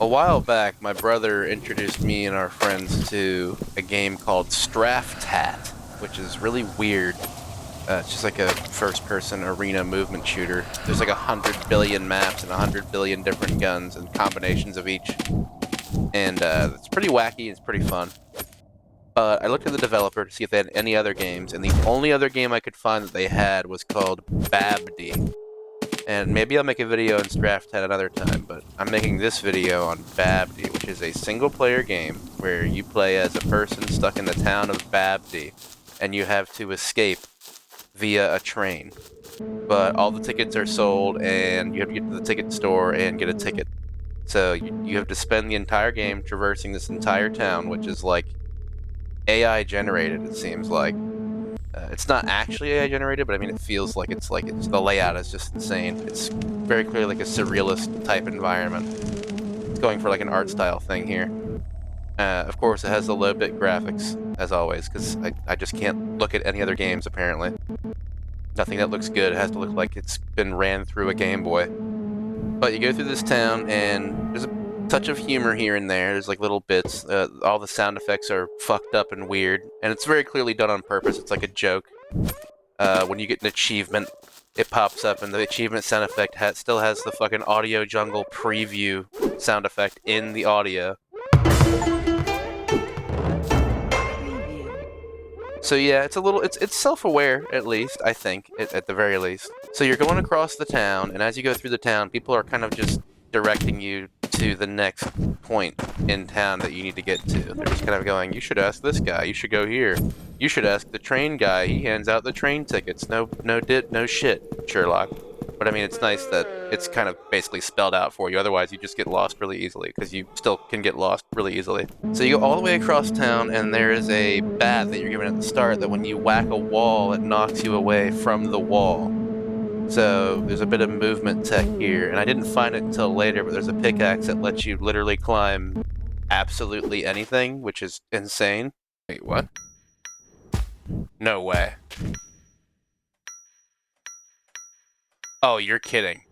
A while back, my brother introduced me and our friends to a game called Tat, which is really weird. It's just like a first-person arena movement shooter. There's like 100 billion maps and 100 billion different guns and combinations of each. And it's pretty wacky, it's pretty fun. But I looked at the developer to see if they had any other games, and the only other game I could find that they had was called Babbdi. And maybe I'll make a video on Tat another time, but I'm making this video on Babbdi, which is a single-player game where you play as a person stuck in the town of Babbdi, and you have to escape via a train. But all the tickets are sold, and you have to get to the ticket store and get a ticket. So you have to spend the entire game traversing this entire town, which is like AI generated, it seems like. It's not actually AI generated, but I mean it feels like it's the layout is just insane. It's very clearly like a surrealist type environment. It's going for like an art style thing here. Of course, it has the low-bit graphics, as always, because I just can't look at any other games, apparently. Nothing that looks good. It has to look like it's been ran through a Game Boy. But you go through this town, and there's a touch of humor here and there. There's like little bits. All the sound effects are fucked up and weird, and it's very clearly done on purpose. It's like a joke. When you get an achievement, it pops up, and the achievement sound effect still has the fucking Audio Jungle preview sound effect in the audio. So yeah, it's self-aware, at least, I think, at the very least. So you're going across the town, and as you go through the town, people are kind of just directing you to the next point in town that you need to get to. They're just kind of going, you should ask this guy, you should go here. You should ask the train guy, he hands out the train tickets. No shit, Sherlock. But I mean, it's nice that it's kind of basically spelled out for you, otherwise you just get lost really easily, because you still can get lost really easily. So you go all the way across town, and there is a bat that you're given at the start that when you whack a wall, it knocks you away from the wall. So there's a bit of movement tech here, and I didn't find it until later, but there's a pickaxe that lets you literally climb absolutely anything, which is insane. Wait, what? No way. Oh, you're kidding.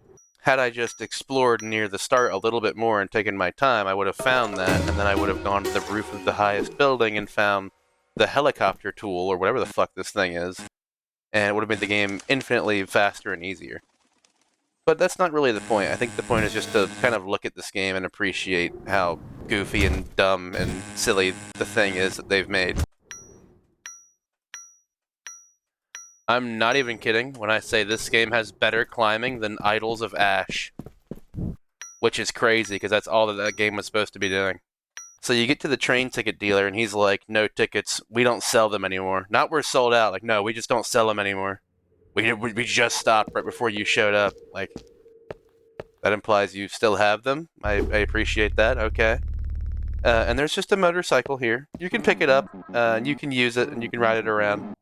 Had I just explored near the start a little bit more and taken my time, I would have found that, and then I would have gone to the roof of the highest building and found the helicopter tool, or whatever the fuck this thing is, and it would have made the game infinitely faster and easier. But that's not really the point. I think the point is just to kind of look at this game and appreciate how goofy and dumb and silly the thing is that they've made. I'm not even kidding when I say this game has better climbing than Idols of Ash. Which is crazy, because that's all that game was supposed to be doing. So you get to the train ticket dealer, and he's like, no tickets, we don't sell them anymore. Not we're sold out, like, no, we just don't sell them anymore. We just stopped right before you showed up. Like, that implies you still have them. I appreciate that, okay. And there's just a motorcycle here. You can pick it up, and you can use it, and you can ride it around.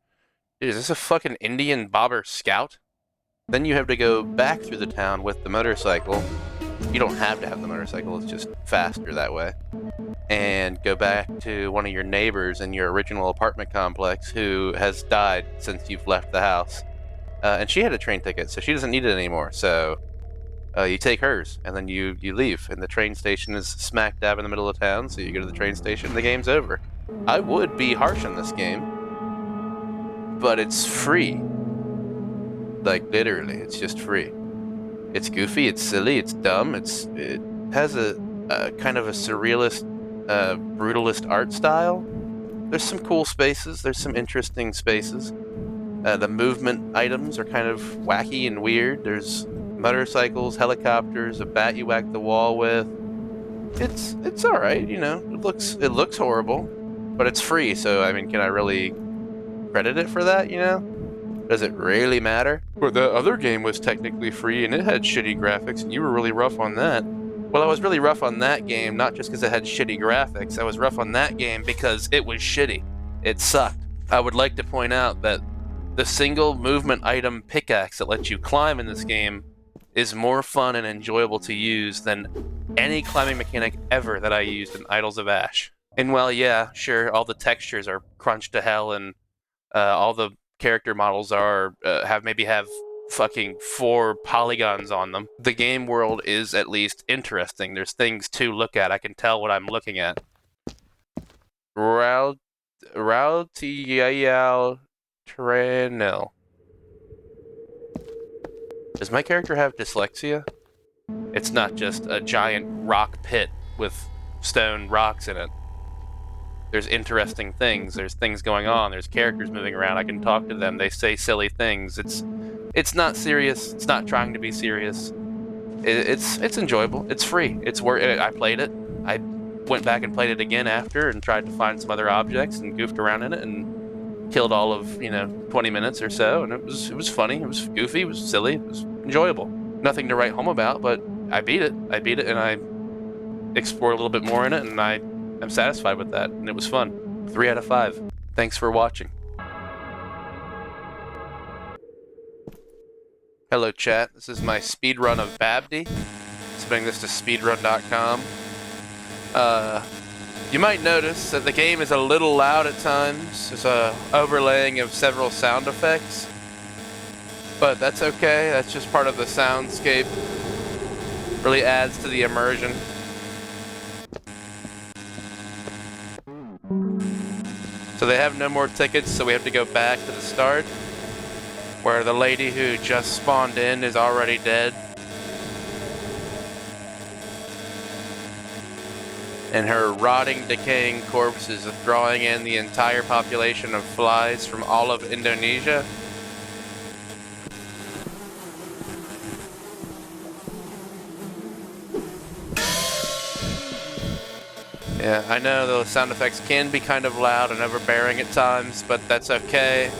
Dude, is this a fucking Indian Bobber Scout? Then you have to go back through the town with the motorcycle. You don't have to have the motorcycle, it's just faster that way. And go back to one of your neighbors in your original apartment complex who has died since you've left the house. And she had a train ticket, so she doesn't need it anymore. So you take hers, and then you leave. And the train station is smack dab in the middle of town, so you go to the train station and the game's over. I would be harsh on this game, but it's free. Like, literally, it's just free. It's goofy, it's silly, it's dumb, it has a kind of a surrealist, brutalist art style. There's some cool spaces, there's some interesting spaces. The movement items are kind of wacky and weird. There's motorcycles, helicopters, a bat you whack the wall with. It's alright, you know, it looks horrible, but it's free, so I mean, can I really credit it for that, you know? Does it really matter? Well, the other game was technically free and it had shitty graphics and you were really rough on that. Well, I was really rough on that game, not just because it had shitty graphics. I was rough on that game because it was shitty. It sucked. I would like to point out that the single movement item pickaxe that lets you climb in this game is more fun and enjoyable to use than any climbing mechanic ever that I used in Idols of Ash. And while, yeah, sure, all the textures are crunched to hell and all the character models are have fucking 4 polygons on them. The game world is at least interesting. There's things to look at. I can tell what I'm looking at. Rautial Tranil. Does my character have dyslexia? It's not just a giant rock pit with stone rocks in it. There's interesting things. There's things going on. There's characters moving around. I can talk to them. They say silly things. It's not serious. It's not trying to be serious. It's enjoyable. It's free. It's worth. I played it. I went back and played it again after and tried to find some other objects and goofed around in it and killed all of 20 minutes or so. And it was funny. It was goofy. It was silly. It was enjoyable. Nothing to write home about, but I beat it. And I explored a little bit more in it, and I'm satisfied with that, and it was fun. 3 out of 5. Thanks for watching. Hello chat, this is my speedrun of Babbdi. Submitting this to speedrun.com. You might notice that the game is a little loud at times. There's a overlaying of several sound effects. But that's okay, that's just part of the soundscape. Really adds to the immersion. So they have no more tickets, so we have to go back to the start, where the lady who just spawned in is already dead. And her rotting, decaying corpse is drawing in the entire population of flies from all of Indonesia. Yeah, I know those sound effects can be kind of loud and overbearing at times, but that's okay.